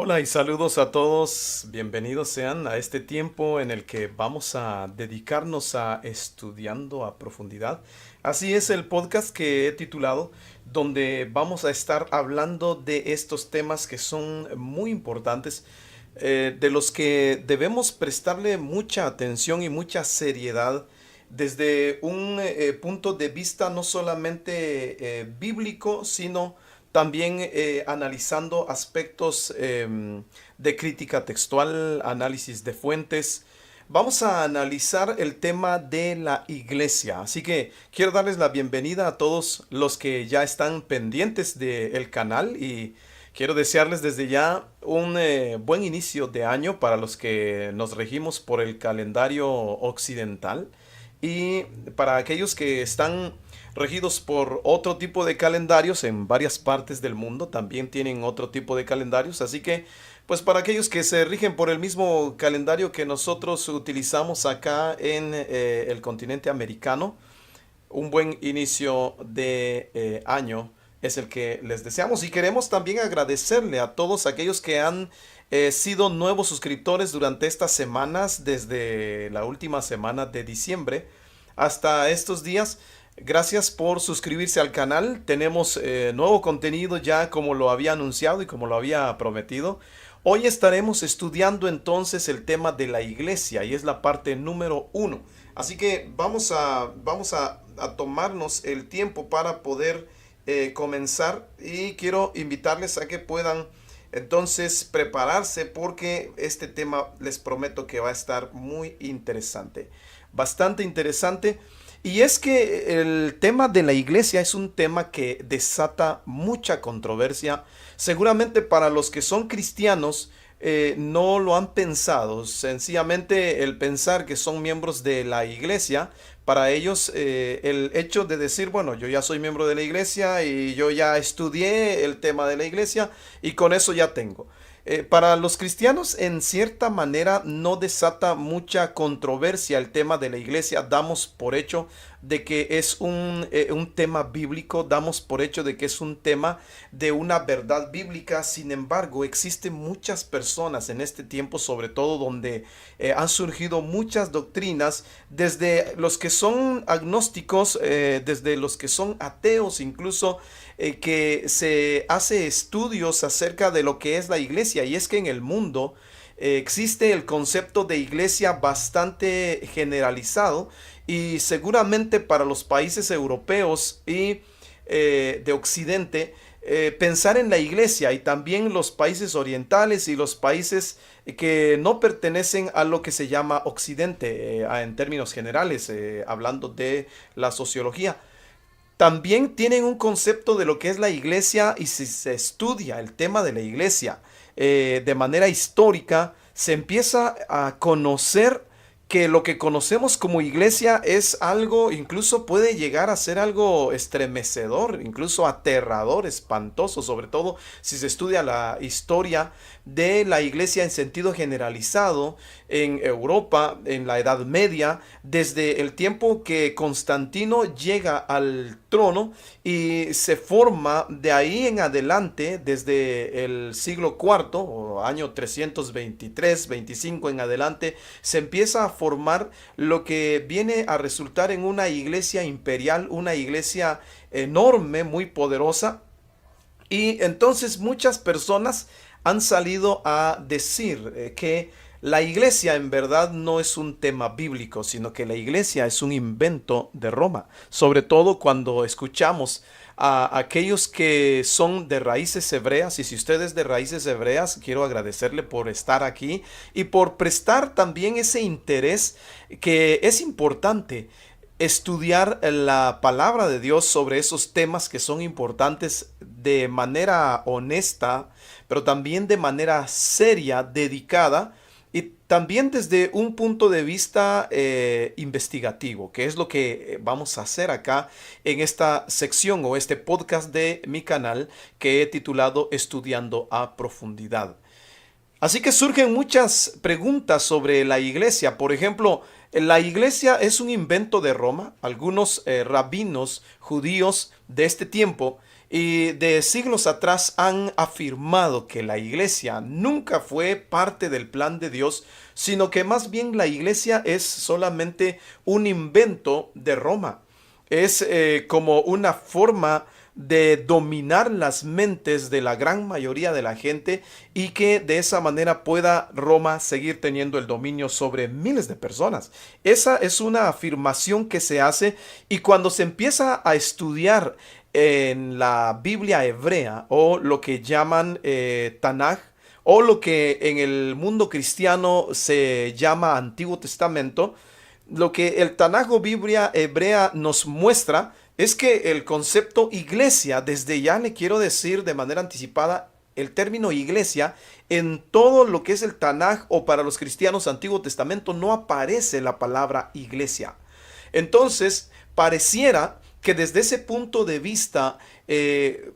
Hola y saludos a todos. Bienvenidos sean a este tiempo en el que vamos a dedicarnos a estudiando a profundidad. Así es el podcast que he titulado, donde vamos a estar hablando de estos temas que son muy importantes, de los que debemos prestarle mucha atención y mucha seriedad desde un punto de vista no solamente bíblico, sino también analizando aspectos de crítica textual, análisis de fuentes. Vamos a analizar el tema de la iglesia. Así que quiero darles la bienvenida a todos los que ya están pendientes del canal y quiero desearles desde ya un buen inicio de año para los que nos regimos por el calendario occidental y para aquellos que están regidos por otro tipo de calendarios en varias partes del mundo, también tienen otro tipo de calendarios, así que pues para aquellos que se rigen por el mismo calendario que nosotros utilizamos acá en el continente americano, un buen inicio de año es el que les deseamos y queremos también agradecerle a todos aquellos que han sido nuevos suscriptores durante estas semanas, desde la última semana de diciembre hasta estos días. Gracias por suscribirse al canal. Tenemos nuevo contenido ya como lo había anunciado y como lo había prometido. Hoy estaremos estudiando entonces el tema de la iglesia y es la parte número uno. Así que vamos a tomarnos el tiempo para poder comenzar y quiero invitarles a que puedan entonces prepararse porque este tema les prometo que va a estar muy interesante, bastante interesante. Y es que el tema de la iglesia es un tema que desata mucha controversia. Seguramente para los que son cristianos no lo han pensado. Sencillamente el pensar que son miembros de la iglesia, para ellos el hecho de decir, bueno, yo ya soy miembro de la iglesia y yo ya estudié el tema de la iglesia y con eso ya tengo. Para los cristianos, en cierta manera, no desata mucha controversia el tema de la iglesia. Damos por hecho de que es un tema bíblico, damos por hecho de que es un tema de una verdad bíblica. Sin embargo, existen muchas personas en este tiempo, sobre todo donde han surgido muchas doctrinas, desde los que son agnósticos, desde los que son ateos incluso, que se hace estudios acerca de lo que es la iglesia, y es que en el mundo existe el concepto de iglesia bastante generalizado y seguramente para los países europeos y de Occidente, pensar en la iglesia y también los países orientales y los países que no pertenecen a lo que se llama Occidente, en términos generales, hablando de la sociología, también tienen un concepto de lo que es la iglesia, y si se estudia el tema de la iglesia de manera histórica, se empieza a conocer que lo que conocemos como iglesia es algo, incluso puede llegar a ser algo estremecedor, incluso aterrador, espantoso, sobre todo si se estudia la historia de la iglesia en sentido generalizado en Europa, en la Edad Media, desde el tiempo que Constantino llega al trono y se forma de ahí en adelante, desde el siglo cuarto o año 323-25 en adelante, se empieza a formar lo que viene a resultar en una iglesia imperial, una iglesia enorme, muy poderosa. Y entonces muchas personas han salido a decir que la iglesia en verdad no es un tema bíblico, sino que la iglesia es un invento de Roma. Sobre todo cuando escuchamos a aquellos que son de raíces hebreas. Y si usted es de raíces hebreas, quiero agradecerle por estar aquí y por prestar también ese interés que es importante estudiar la palabra de Dios sobre esos temas que son importantes de manera honesta, pero también de manera seria, dedicada, y también desde un punto de vista investigativo, que es lo que vamos a hacer acá en esta sección o este podcast de mi canal que he titulado Estudiando a Profundidad. Así que surgen muchas preguntas sobre la iglesia. Por ejemplo, ¿la iglesia es un invento de Roma? Algunos rabinos judíos de este tiempo y de siglos atrás han afirmado que la iglesia nunca fue parte del plan de Dios, sino que más bien la iglesia es solamente un invento de Roma. Es como una forma de dominar las mentes de la gran mayoría de la gente y que de esa manera pueda Roma seguir teniendo el dominio sobre miles de personas. Esa es una afirmación que se hace, y cuando se empieza a estudiar en la Biblia hebrea, o lo que llaman Tanaj, o lo que en el mundo cristiano se llama Antiguo Testamento, lo que el Tanaj o Biblia hebrea nos muestra es que el concepto iglesia, desde ya le quiero decir de manera anticipada, el término iglesia en todo lo que es el Tanaj, o para los cristianos Antiguo Testamento, no aparece la palabra iglesia. Entonces, pareciera que desde ese punto de vista,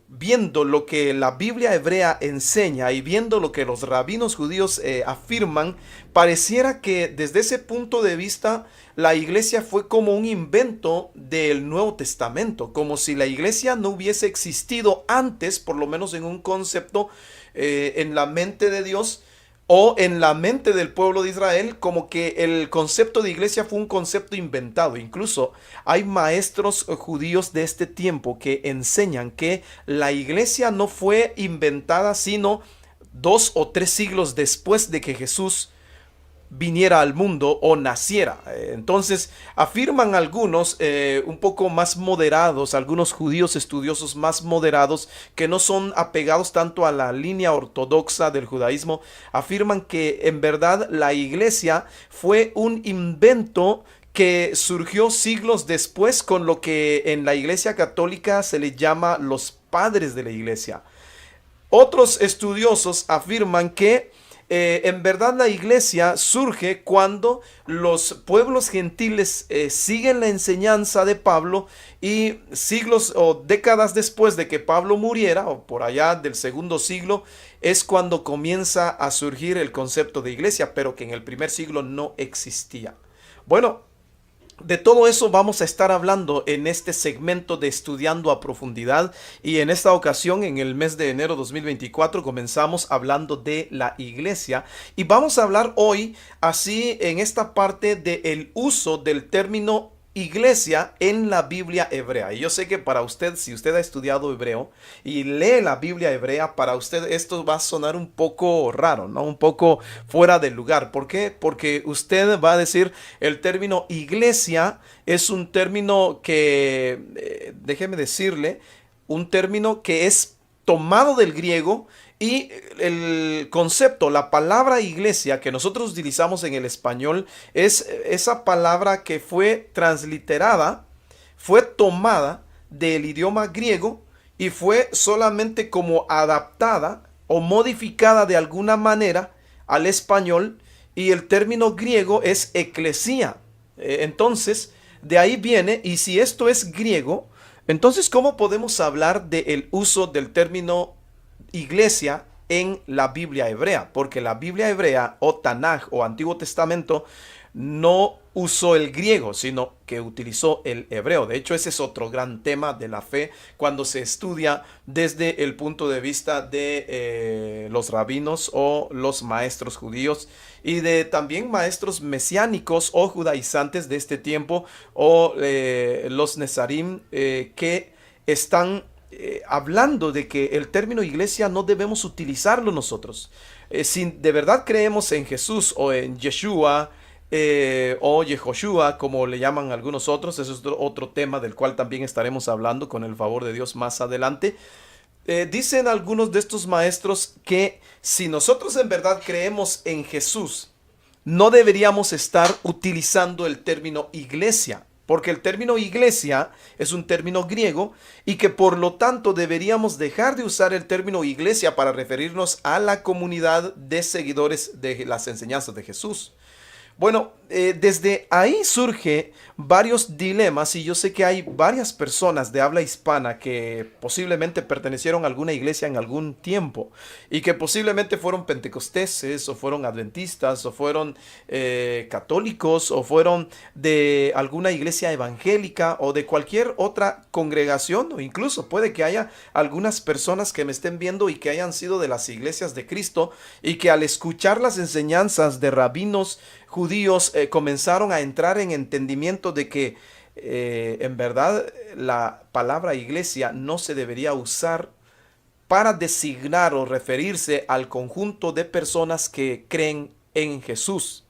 viendo lo que la Biblia hebrea enseña y viendo lo que los rabinos judíos afirman, pareciera que desde ese punto de vista la iglesia fue como un invento del Nuevo Testamento, como si la iglesia no hubiese existido antes, por lo menos en un concepto en la mente de Dios o en la mente del pueblo de Israel, como que el concepto de iglesia fue un concepto inventado. Incluso hay maestros judíos de este tiempo que enseñan que la iglesia no fue inventada sino 2 o 3 siglos después de que Jesús viniera al mundo o naciera. Entonces afirman algunos un poco más moderados, algunos judíos estudiosos más moderados, que no son apegados tanto a la línea ortodoxa del judaísmo, afirman que en verdad la iglesia fue un invento que surgió siglos después, con lo que en la iglesia católica se le llama los padres de la iglesia. Otros estudiosos afirman que en verdad la iglesia surge cuando los pueblos gentiles siguen la enseñanza de Pablo, y siglos o décadas después de que Pablo muriera, o por allá del segundo siglo, es cuando comienza a surgir el concepto de iglesia, pero que en el primer siglo no existía. Bueno, de todo eso vamos a estar hablando en este segmento de Estudiando a Profundidad, y en esta ocasión, en el mes de enero 2024, comenzamos hablando de la iglesia, y vamos a hablar hoy así en esta parte del uso del término iglesia en la Biblia hebrea. Y yo sé que para usted, si usted ha estudiado hebreo y lee la Biblia hebrea, para usted esto va a sonar un poco raro, ¿no? Un poco fuera de lugar. ¿Por qué? Porque usted va a decir, el término iglesia es un término que, déjeme decirle, un término que es tomado del griego. Y el concepto, la palabra iglesia que nosotros utilizamos en el español, es esa palabra que fue transliterada, fue tomada del idioma griego y fue solamente como adaptada o modificada de alguna manera al español, y el término griego es eclesía. Entonces, de ahí viene, y si esto es griego, entonces ¿cómo podemos hablar del uso del término iglesia en la Biblia hebrea? Porque la Biblia hebrea, o Tanaj o Antiguo Testamento, no usó el griego, sino que utilizó el hebreo. De hecho, ese es otro gran tema de la fe cuando se estudia desde el punto de vista de los rabinos o los maestros judíos, y de también maestros mesiánicos o judaizantes de este tiempo, o los nezarim, que están hablando de que el término iglesia no debemos utilizarlo nosotros. Si de verdad creemos en Jesús o en Yeshua, o Yehoshua, como le llaman algunos otros, eso es otro tema del cual también estaremos hablando con el favor de Dios más adelante. Dicen algunos de estos maestros que si nosotros en verdad creemos en Jesús, no deberíamos estar utilizando el término iglesia, porque el término iglesia es un término griego, y que por lo tanto deberíamos dejar de usar el término iglesia para referirnos a la comunidad de seguidores de las enseñanzas de Jesús. Bueno, desde ahí surge varios dilemas y yo sé que hay varias personas de habla hispana que posiblemente pertenecieron a alguna iglesia en algún tiempo y que posiblemente fueron pentecosteses o fueron adventistas o fueron católicos o fueron de alguna iglesia evangélica o de cualquier otra congregación, o incluso puede que haya algunas personas que me estén viendo y que hayan sido de las iglesias de Cristo y que al escuchar las enseñanzas de rabinos judíos comenzaron a entrar en entendimiento de que en verdad la palabra iglesia no se debería usar para designar o referirse al conjunto de personas que creen en Jesús.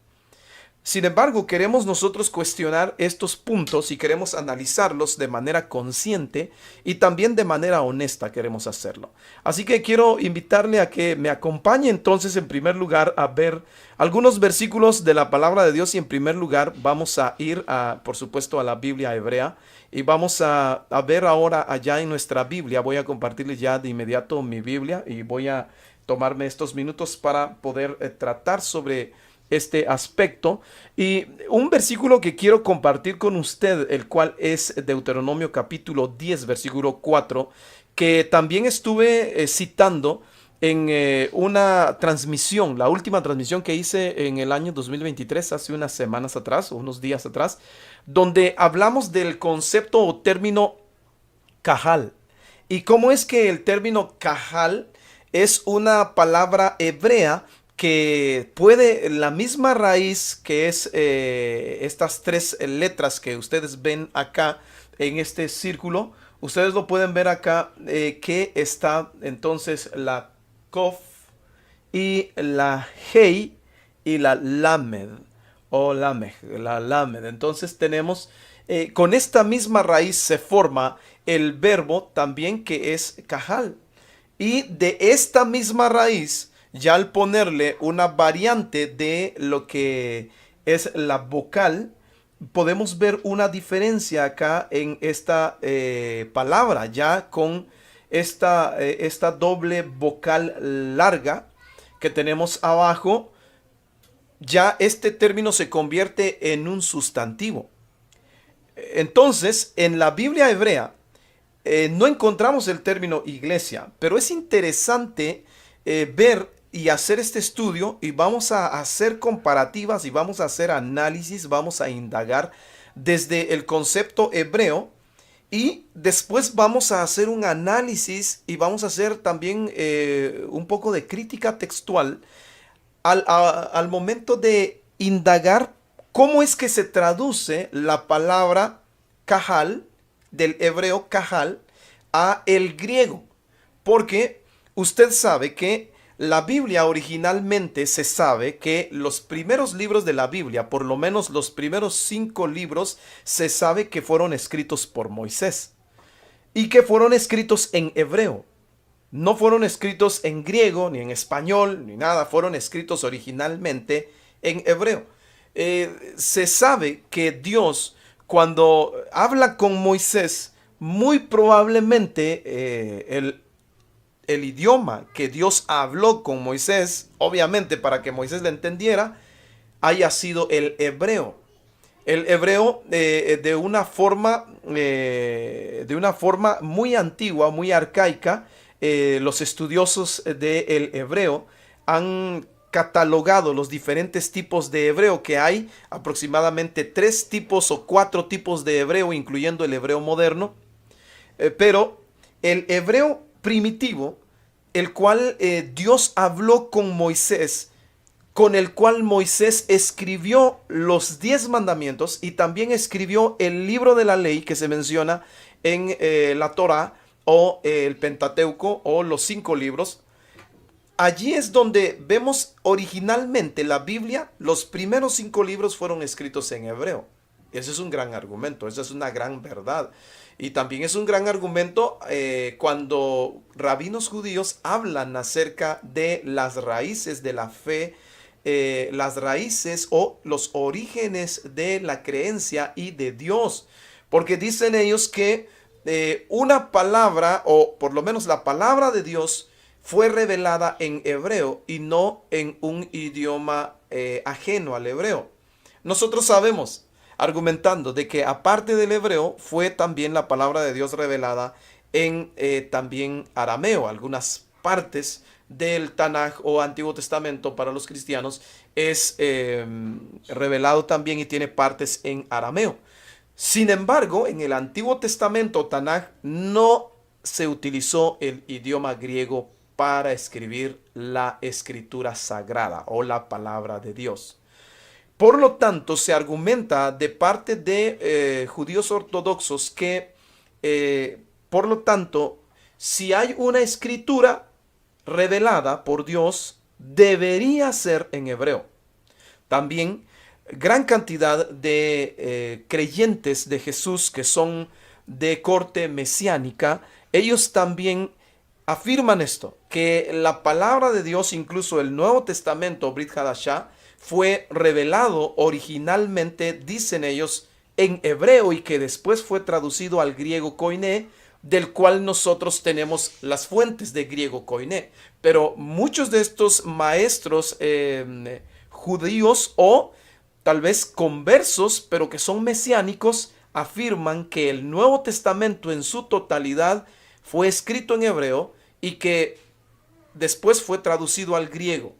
Sin embargo, queremos nosotros cuestionar estos puntos y queremos analizarlos de manera consciente y también de manera honesta queremos hacerlo. Así que quiero invitarle a que me acompañe entonces en primer lugar a ver algunos versículos de la palabra de Dios y en primer lugar vamos a ir por supuesto a la Biblia hebrea y vamos a ver ahora allá en nuestra Biblia. Voy a compartirles ya de inmediato mi Biblia y voy a tomarme estos minutos para poder tratar sobre este aspecto y un versículo que quiero compartir con usted, el cual es Deuteronomio capítulo 10 versículo 4, que también estuve citando en una transmisión, la última transmisión que hice en el año 2023, hace unas semanas atrás o unos días atrás, donde hablamos del concepto o término cajal y cómo es que el término cajal es una palabra hebrea que puede, la misma raíz que es estas tres letras que ustedes ven acá en este círculo, ustedes lo pueden ver acá que está entonces la Kof y la Hei y la Lamed o Lamed, la Lamed. Entonces tenemos, con esta misma raíz se forma el verbo también que es Cajal. Y de esta misma raíz, ya al ponerle una variante de lo que es la vocal, podemos ver una diferencia acá en esta palabra, ya con esta doble vocal larga que tenemos abajo, ya este término se convierte en un sustantivo. Entonces, en la Biblia hebrea, no encontramos el término iglesia, pero es interesante ver y hacer este estudio y vamos a hacer comparativas y vamos a hacer análisis, vamos a indagar desde el concepto hebreo y después vamos a hacer un análisis y vamos a hacer también un poco de crítica textual al momento de indagar cómo es que se traduce la palabra cajal del hebreo cajal a el griego, porque usted sabe que la Biblia originalmente se sabe que los primeros libros de la Biblia, por lo menos los primeros 5 libros, se sabe que fueron escritos por Moisés y que fueron escritos en hebreo. No fueron escritos en griego, ni en español, ni nada, fueron escritos originalmente en hebreo. Se sabe que Dios, cuando habla con Moisés, muy probablemente el idioma que Dios habló con Moisés, obviamente para que Moisés le entendiera, haya sido el hebreo. El hebreo de una forma muy antigua, muy arcaica, los estudiosos del hebreo han catalogado los diferentes tipos de hebreo que hay, aproximadamente 3 tipos o 4 tipos de hebreo, incluyendo el hebreo moderno. Pero el hebreo primitivo, el cual Dios habló con Moisés, con el cual Moisés escribió los 10 mandamientos y también escribió el libro de la ley que se menciona en la Torá o el Pentateuco o los 5 libros. Allí es donde vemos originalmente la Biblia. Los primeros 5 libros fueron escritos en hebreo. Ese es un gran argumento, esa es una gran verdad. Y también es un gran argumento cuando rabinos judíos hablan acerca de las raíces de la fe, las raíces o los orígenes de la creencia y de Dios. Porque dicen ellos que una palabra, o por lo menos la palabra de Dios, fue revelada en hebreo y no en un idioma ajeno al hebreo. nosotros sabemos, argumentando de que aparte del hebreo, fue también la palabra de Dios revelada en también arameo. Algunas partes del Tanaj o Antiguo Testamento para los cristianos es revelado también y tiene partes en arameo. Sin embargo, en el Antiguo Testamento, Tanaj, no se utilizó el idioma griego para escribir la escritura sagrada o la palabra de Dios. Por lo tanto, se argumenta de parte de judíos ortodoxos que, por lo tanto, si hay una escritura revelada por Dios, debería ser en hebreo. También gran cantidad de creyentes de Jesús que son de corte mesiánica, ellos también afirman esto, que la palabra de Dios, incluso el Nuevo Testamento, Brit Hadashah, fue revelado originalmente, dicen ellos, en hebreo y que después fue traducido al griego koiné, del cual nosotros tenemos las fuentes de griego koiné. Pero muchos de estos maestros judíos o tal vez conversos, pero que son mesiánicos, afirman que el Nuevo Testamento en su totalidad fue escrito en hebreo y que después fue traducido al griego.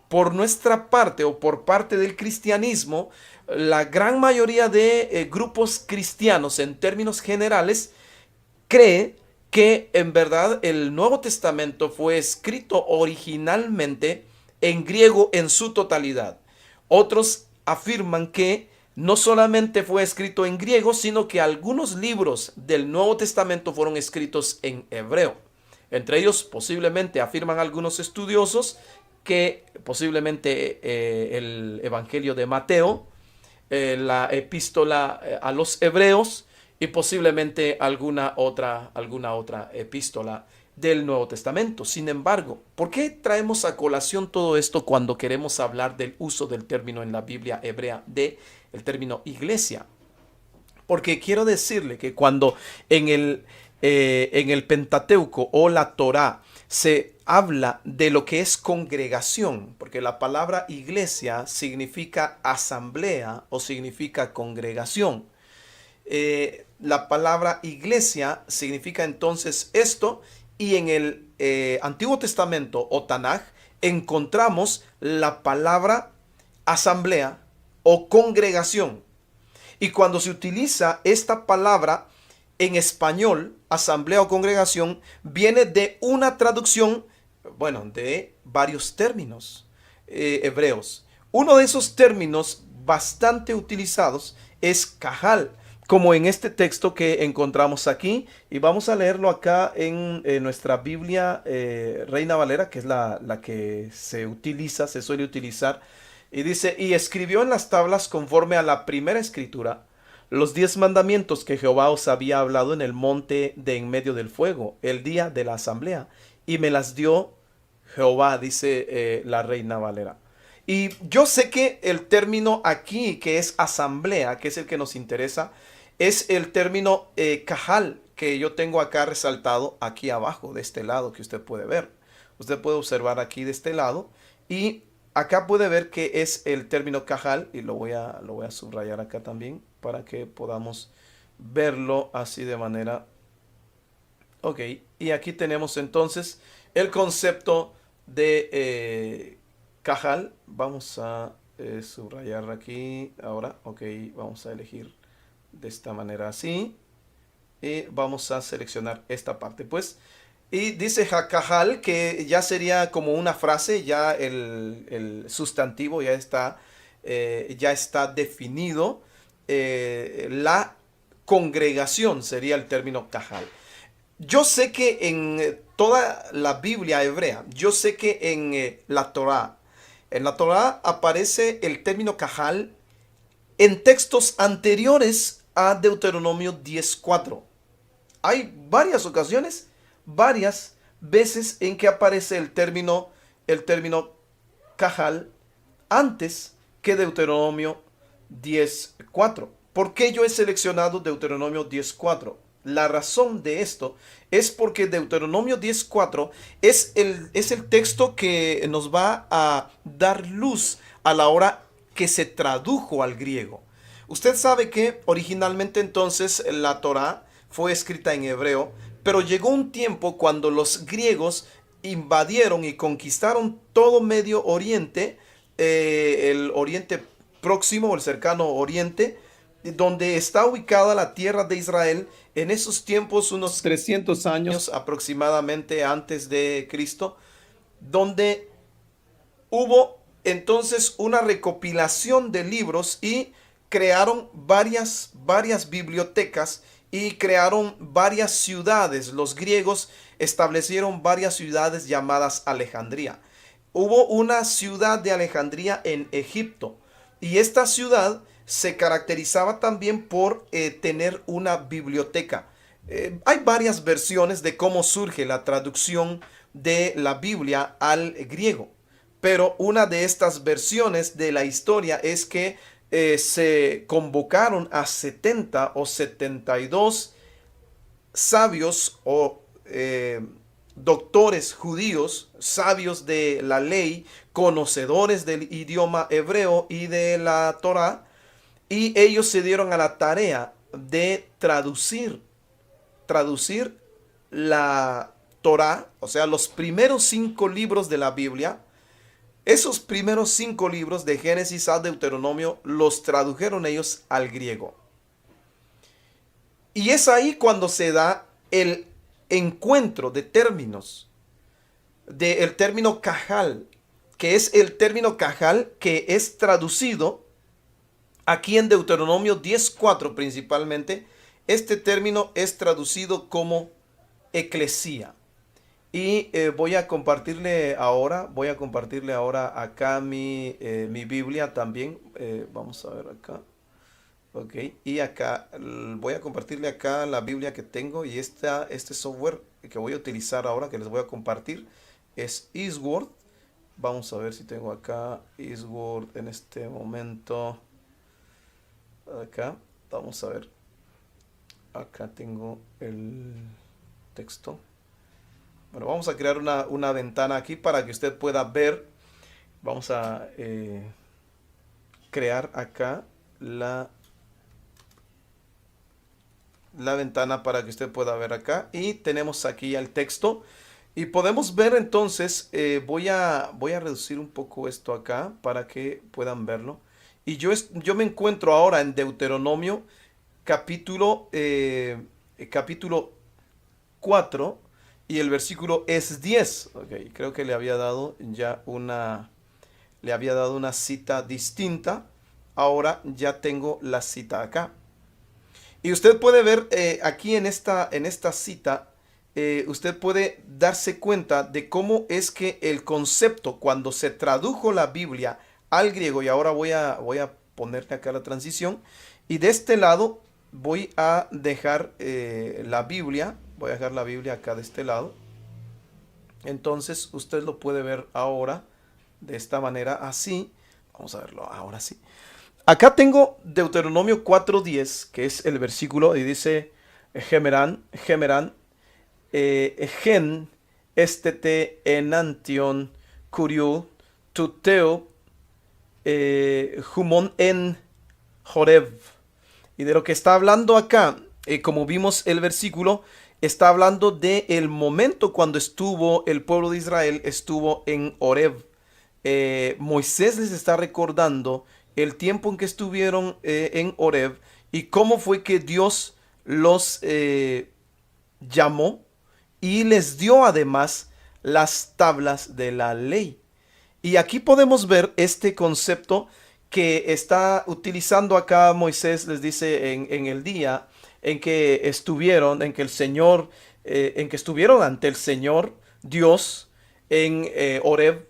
Por nuestra parte o por parte del cristianismo, la gran mayoría de grupos cristianos en términos generales cree que en verdad el Nuevo Testamento fue escrito originalmente en griego en su totalidad. Otros afirman que no solamente fue escrito en griego, sino que algunos libros del Nuevo Testamento fueron escritos en hebreo. Entre ellos, posiblemente, afirman algunos estudiosos que posiblemente el Evangelio de Mateo, la epístola a los hebreos y posiblemente alguna otra epístola del Nuevo Testamento. Sin embargo, ¿por qué traemos a colación todo esto cuando queremos hablar del uso del término en la Biblia hebrea de el término iglesia? Porque quiero decirle que cuando en el Pentateuco o la Torá se habla de lo que es congregación, porque la palabra iglesia significa asamblea o significa congregación. La palabra iglesia significa entonces esto, y en el Antiguo Testamento o Tanaj encontramos la palabra asamblea o congregación. Y cuando se utiliza esta palabra en español, asamblea o congregación, viene de una traducción, de varios términos hebreos. Uno de esos términos bastante utilizados es cajal, como en este texto que encontramos aquí, y vamos a leerlo acá en nuestra Biblia Reina Valera, que es la que se suele utilizar, y dice: y escribió en las tablas conforme a la primera escritura los 10 mandamientos que Jehová os había hablado en el monte de en medio del fuego, el día de la asamblea, y me las dio Jehová, dice la Reina Valera. Y yo sé que el término aquí, que es asamblea, que es el que nos interesa, es el término cajal, que yo tengo acá resaltado aquí abajo, de este lado, que usted puede ver. Usted puede observar aquí de este lado, y acá puede ver que es el término cajal, y lo voy a subrayar acá también, para que podamos verlo así de manera. Ok, y aquí tenemos entonces el concepto de cajal. Vamos a subrayar aquí ahora. Ok, vamos a elegir de esta manera así, y vamos a seleccionar esta parte, pues. Y dice cajal, que ya sería como una frase, ya el sustantivo ya está definido. La congregación sería el término cajal. Yo sé que en toda la Biblia hebrea, yo sé que en la Torá aparece el término cajal en textos anteriores a Deuteronomio 10:4. Hay varias ocasiones, varias veces en que aparece el término cajal antes que Deuteronomio 10:4. ¿Por qué yo he seleccionado Deuteronomio 10:4? La razón de esto es porque Deuteronomio 10:4 es el texto que nos va a dar luz a la hora que se tradujo al griego. Usted sabe que originalmente entonces la Torá fue escrita en hebreo, pero llegó un tiempo cuando los griegos invadieron y conquistaron todo Medio Oriente, el Oriente Próximo, el cercano Oriente, donde está ubicada la tierra de Israel. En esos tiempos, unos 300 años aproximadamente antes de Cristo, donde hubo entonces una recopilación de libros y crearon varias bibliotecas y crearon varias ciudades. Los griegos establecieron varias ciudades llamadas Alejandría. Hubo una ciudad de Alejandría en Egipto y esta ciudad se caracterizaba también por tener una biblioteca. Hay varias versiones de cómo surge la traducción de la Biblia al griego, pero una de estas versiones de la historia es que se convocaron a 70 o 72 sabios o doctores judíos, sabios de la ley, conocedores del idioma hebreo y de la Torá, y ellos se dieron a la tarea de traducir la Torá, o sea, los primeros 5 libros de la Biblia. Esos primeros 5 libros de Génesis a Deuteronomio los tradujeron ellos al griego. Y es ahí cuando se da el encuentro de términos, del término cajal, que es el término cajal que es traducido aquí en Deuteronomio 10:4 principalmente. Este término es traducido como eclesía. Y voy a compartirle ahora acá mi Biblia también. Vamos a ver acá. Ok, y acá voy a compartirle acá la Biblia que tengo, y este software que voy a utilizar ahora, que les voy a compartir, es Eastword. Vamos a ver si tengo acá Eastword en este momento. Acá, vamos a ver. Acá tengo el texto. Bueno, vamos a crear una ventana aquí para que usted pueda ver. Vamos a crear acá la ventana para que usted pueda ver acá. Y tenemos aquí el texto. Y podemos ver entonces, voy a reducir un poco esto acá para que puedan verlo. Y yo me encuentro ahora en Deuteronomio capítulo 4. Y el versículo es 10. Okay, creo que le había dado una cita distinta. Ahora ya tengo la cita acá. Y usted puede ver aquí en esta cita, usted puede darse cuenta de cómo es que el concepto, cuando se tradujo la Biblia al griego, y ahora voy a ponerle acá la transición, y de este lado voy a dejar la Biblia. Voy a dejar la Biblia acá de este lado. Entonces usted lo puede ver ahora de esta manera, así. Vamos a verlo ahora sí. Acá tengo Deuteronomio 4:10, que es el versículo, y dice: Gemerán, gen, estete, enantion, curiu, tuteo, humon en Joreb. Y de lo que está hablando acá, como vimos el versículo, está hablando de el momento cuando el pueblo de Israel estuvo en Horeb. Moisés les está recordando el tiempo en que estuvieron en Horeb y cómo fue que Dios los llamó y les dio además las tablas de la ley. Y aquí podemos ver este concepto que está utilizando acá Moisés. Les dice en el día en que estuvieron, en que estuvieron ante el Señor Dios en Horeb.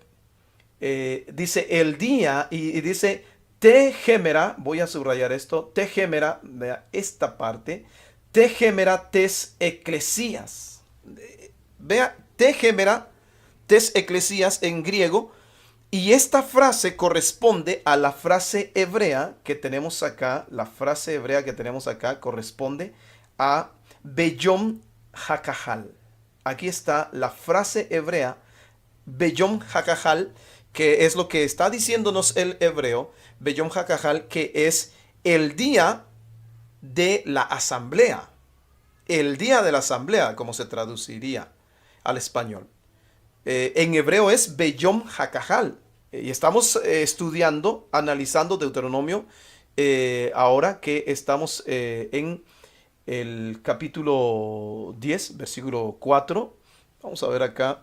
Dice el día, y dice te gemera, voy a subrayar esto, te gemera, vea esta parte, te gemera tes eclesías. Vea, te gemera tes eclesías en griego. Y esta frase corresponde a la frase hebrea que tenemos acá. La frase hebrea que tenemos acá corresponde a Beyom Hakahal. Aquí está la frase hebrea Beyom Hakahal, que es lo que está diciéndonos el hebreo, Beyom HaKahal, que es el día de la asamblea. El día de la asamblea, como se traduciría al español. En hebreo es Beyom HaKahal. Y estamos estudiando, analizando Deuteronomio, ahora que estamos en el capítulo 10, versículo 4. Vamos a ver acá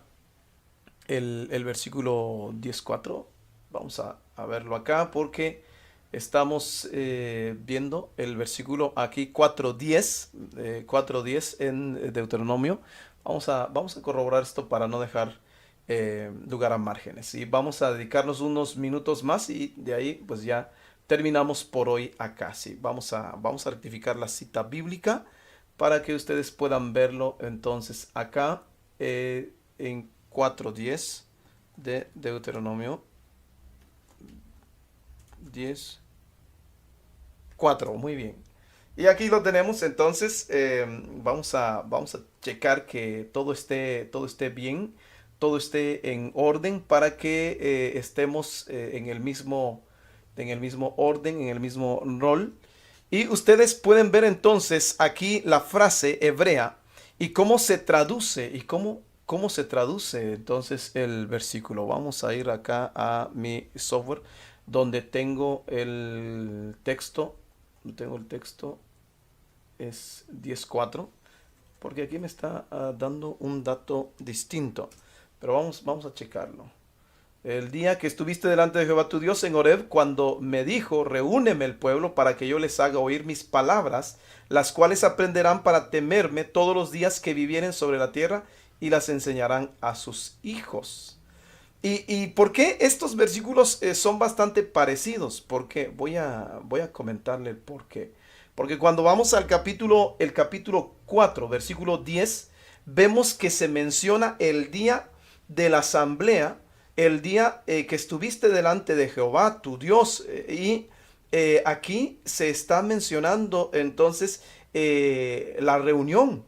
el versículo 10:4. Vamos a verlo acá porque estamos viendo el versículo aquí 4:10, 4:10 en Deuteronomio. Vamos a corroborar esto para no dejar lugar a márgenes. Y vamos a dedicarnos unos minutos más y de ahí pues ya terminamos por hoy acá. Sí, vamos a rectificar la cita bíblica para que ustedes puedan verlo entonces acá en 4:10 de Deuteronomio 10:4. Muy bien. Y aquí lo tenemos, entonces vamos a checar que todo esté bien, todo esté en orden para que estemos en el mismo orden, en el mismo rol. Y ustedes pueden ver entonces aquí la frase hebrea y cómo se traduce cómo se traduce entonces el versículo. Vamos a ir acá a mi software donde tengo el texto. Es 10:4 porque aquí me está dando un dato distinto, pero vamos a checarlo. El día que estuviste delante de Jehová tu Dios en Horeb, cuando me dijo, reúneme el pueblo para que yo les haga oír mis palabras, las cuales aprenderán para temerme todos los días que vivieren sobre la tierra y las enseñarán a sus hijos. ¿Y por qué estos versículos son bastante parecidos? Porque voy a comentarle el por qué. Porque cuando vamos al el capítulo 4, versículo 10, vemos que se menciona el día de la asamblea, el día que estuviste delante de Jehová, tu Dios. Y aquí se está mencionando entonces la reunión.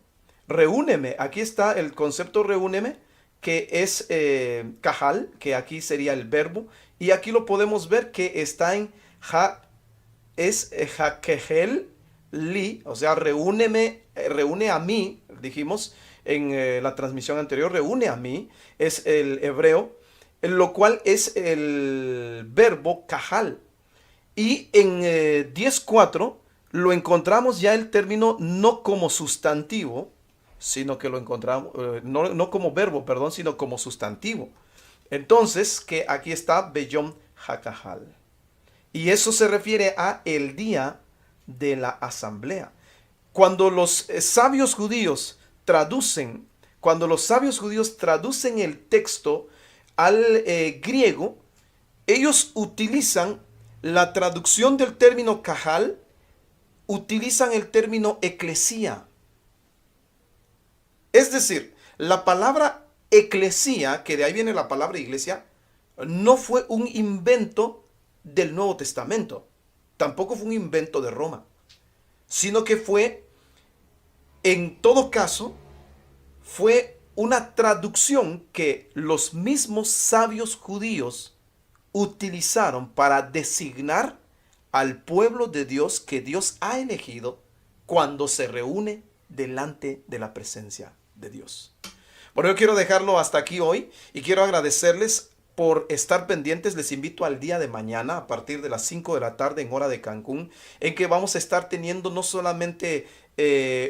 Reúneme. Aquí está el concepto reúneme, que es kahal, que aquí sería el verbo. Y aquí lo podemos ver que está en hakehel li, o sea, reúneme, reúne a mí, dijimos en la transmisión anterior, reúne a mí, es el hebreo, lo cual es el verbo kahal. Y en 10:4 lo encontramos ya el término no como sustantivo, sino que lo encontramos, no como verbo, perdón, sino como sustantivo. Entonces, que aquí está Beyom HaKahal. Y eso se refiere a el día de la asamblea. Cuando los sabios judíos traducen el texto al griego, ellos utilizan la traducción del término kahal, utilizan el término eclesía. Es decir, la palabra eclesía, que de ahí viene la palabra iglesia, no fue un invento del Nuevo Testamento. Tampoco fue un invento de Roma, sino que fue, en todo caso, fue una traducción que los mismos sabios judíos utilizaron para designar al pueblo de Dios que Dios ha elegido cuando se reúne delante de la presencia de Dios. Bueno, yo quiero dejarlo hasta aquí hoy y quiero agradecerles por estar pendientes. Les invito al día de mañana a partir de las 5 de la tarde en hora de Cancún, en que vamos a estar teniendo no solamente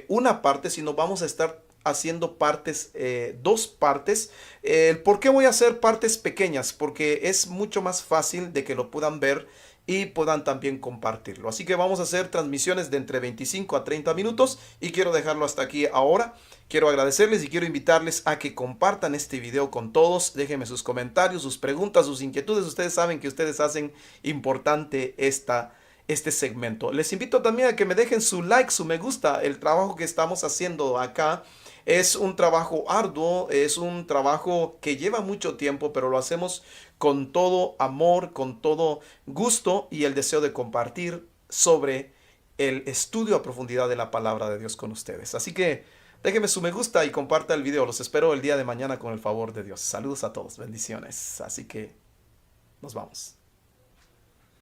una parte, sino vamos a estar haciendo partes, dos partes. ¿Por qué voy a hacer partes pequeñas? Porque es mucho más fácil de que lo puedan ver y puedan también compartirlo. Así que vamos a hacer transmisiones de entre 25 a 30 minutos y quiero dejarlo hasta aquí ahora. Quiero agradecerles y quiero invitarles a que compartan este video con todos. Déjenme sus comentarios, sus preguntas, sus inquietudes. Ustedes saben que ustedes hacen importante este segmento. Les invito también a que me dejen su like, su me gusta. El trabajo que estamos haciendo acá es un trabajo arduo, es un trabajo que lleva mucho tiempo, pero lo hacemos con todo amor, con todo gusto y el deseo de compartir sobre el estudio a profundidad de la palabra de Dios con ustedes. Así que déjenme su me gusta y comparta el video. Los espero el día de mañana con el favor de Dios. Saludos a todos, bendiciones. Así que Nos vamos.